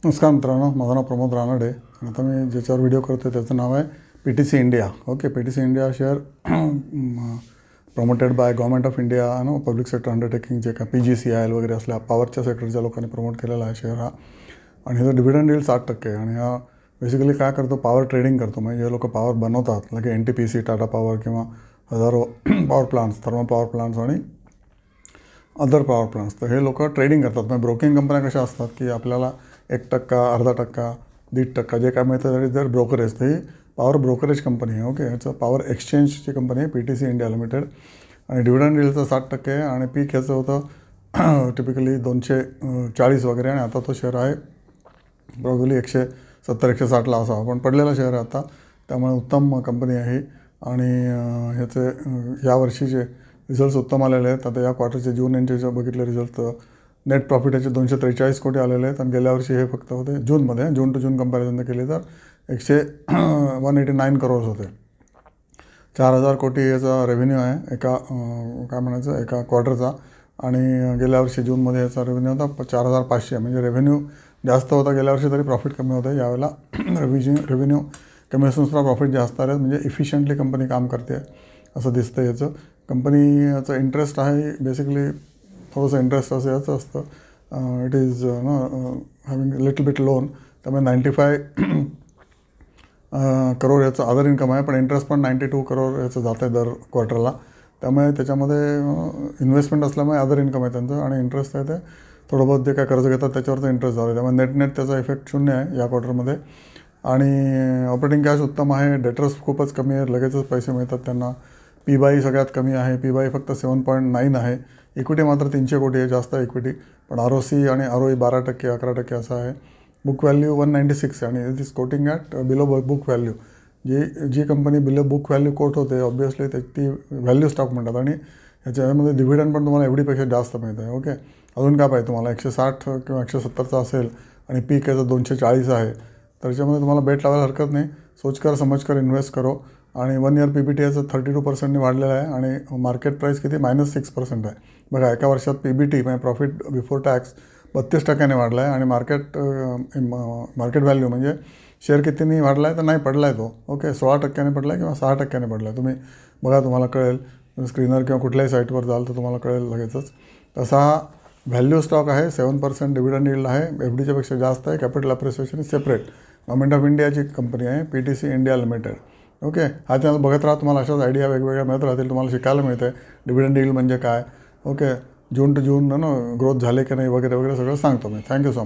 नमस्कार मित्रांनो, माझं नाव प्रमोद रानडे. आता मी ज्याच्यावर व्हिडिओ करतो त्याचं नाव आहे PTC India. Okay, PTC India share promoted by government of India public sector undertaking जे का PGCIL वगैरे असल्या पॉवरच्या सेक्टरच्या लोकांनी प्रमोट केलेला आहे शेअर हा. आणि ह्याचा डिव्हिडंड येईल 60%. आणि हा बेसिकली काय करतो, पॉवर ट्रेडिंग करतो. म्हणजे जे लोक पॉवर बनवतात लाईक NTPC, टाटा पॉवर किंवा हजारो power plants, thermal power plants आणि अदर पॉवर प्लांट्स, तर हे लोक ट्रेडिंग करतात. म्हणजे ब्रोकिंग कंपन्या कशा असतात की आपल्याला 1%, अर्धा टक्का, 1.5% जे काय मिळतं तरी जर ब्रोकरेज, तर ही पॉवर ब्रोकरेज कंपनी आहे. ओके, ह्याचं पॉवर एक्सचेंजची कंपनी आहे PTC इंडिया लिमिटेड. आणि डिव्हिडंड येईल 60% आहे. आणि पीक ह्याचं होतं टिपिकली 240 वगैरे, आणि आता तो शेअर आहे प्रॉब्ली 170-160ला असावा, पण पडलेला शेअर आहे आता. त्यामुळे उत्तम कंपनी आहे. आणि ह्याचे यावर्षीचे रिझल्ट्स उत्तम आलेले आहेत. आता या क्वार्टरचे जून एंडचे बघितले रिझल्ट, नेट प्रॉफिट याचे 243 कोटी आलेले आहेत. आणि गेल्या वर्षी हे फक्त होते जूनमध्ये, जून टू जून कंपॅरिझन केली तर 189 करोड होते. 4000 कोटी याचा रेव्हेन्यू आहे एका काय म्हणायचं एका क्वार्टरचा. आणि गेल्या वर्षी जूनमध्ये याचा रेव्हेन्यू होता 4500. म्हणजे रेव्हेन्यू जास्त होता गेल्या वर्षी, तरी प्रॉफिट कमी होतं. यावेळेला रेव्हेन्यू कमी असून सुद्धा प्रॉफिट जास्त आले. म्हणजे इफिशियंटली कंपनी काम करते असं दिसतं याचं. कंपनीचं इंटरेस्ट आहे बेसिकली, थोडंसं इंटरेस्ट असं याचं असतं, it is having little bit loan. त्यामुळे 95 करोड याचं अदर इन्कम आहे, पण इंटरेस्ट पण 92 करोड याचं जातं आहे दर क्वार्टरला. त्यामुळे त्याच्यामध्ये इन्व्हेस्टमेंट असल्यामुळे अदर इन्कम आहे त्यांचं, आणि इंटरेस्ट आहे ते थोडं बहुत जे काय कर्ज घेतात त्याच्यावरचं इंटरेस्ट झालं. त्यामुळे नेट त्याचा इफेक्ट 0 आहे या क्वार्टरमध्ये. आणि ऑपरेटिंग कॅश उत्तम आहे. डेटर्स खूपच कमी आहे, लगेचच पैसे मिळतात त्यांना. पी/बाय सगळ्यात कमी आहे, पी/बाय फक्त 7.9 आहे. इक्विटी मात्र 300 कोटी आहे, जास्त इक्विटी. पण ROC आणि ROE 12%, 11% असं आहे. बुक व्हॅल्यू 196 आहे, आणि it is quoting at below book value. जी company below book value quote होते ऑब्वियसली ती व्हॅल्यू स्टॉक म्हणतात. आणि ह्याच्यामध्ये डिव्हिडंड पण तुम्हाला एवढीपेक्षा जास्त मिळतं आहे. ओके, अजून काय पाहिजे तुम्हाला, 160 किंवा 170चा असेल आणि पीक याचं 240 आहे, तर त्याच्यामध्ये तुम्हाला बेट लावायला हरकत नाही. सोचकर समजकर इन्व्हेस्ट करो. आणि 1 इयर PBT याचं 32% वाढलेलं आहे. आणि मार्केट प्राईस किती -6% आहे. बघा, एका वर्षात PBT म्हणजे प्रॉफिट बिफोर टॅक्स 32% वाढला आहे. आणि मार्केट व्हॅल्यू म्हणजे शेअर कितीने वाढला आहे, तर नाही पडला आहे तो. ओके, 16% पडला आहे किंवा 6% पडला आहे. तुम्ही बघा, तुम्हाला कळेल. स्क्रीनर किंवा कुठल्याही साईटवर जाल तर तुम्हाला कळेल लगेचच. तसा हा व्हॅल्यू स्टॉक आहे. 7% डिव्हिडंड यील्ड आहे, FDच्या पेक्षा जास्त आहे. Capital appreciation is separate. Government of इंडियाची कंपनी आहे PTC इंडिया लिमिटेड. ओके, हा चॅनल बघत राहा, तुम्हाला अशाच आयडिया वेगवेगळ्या मिळत राहतील. तुम्हाला शिकायला मिळतं आहे डिव्हिडंड यील्ड म्हणजे काय. Okay, June to June growth झाले की नाही वगैरे वगैरे सगळं सांगतो मी. Thank you so much.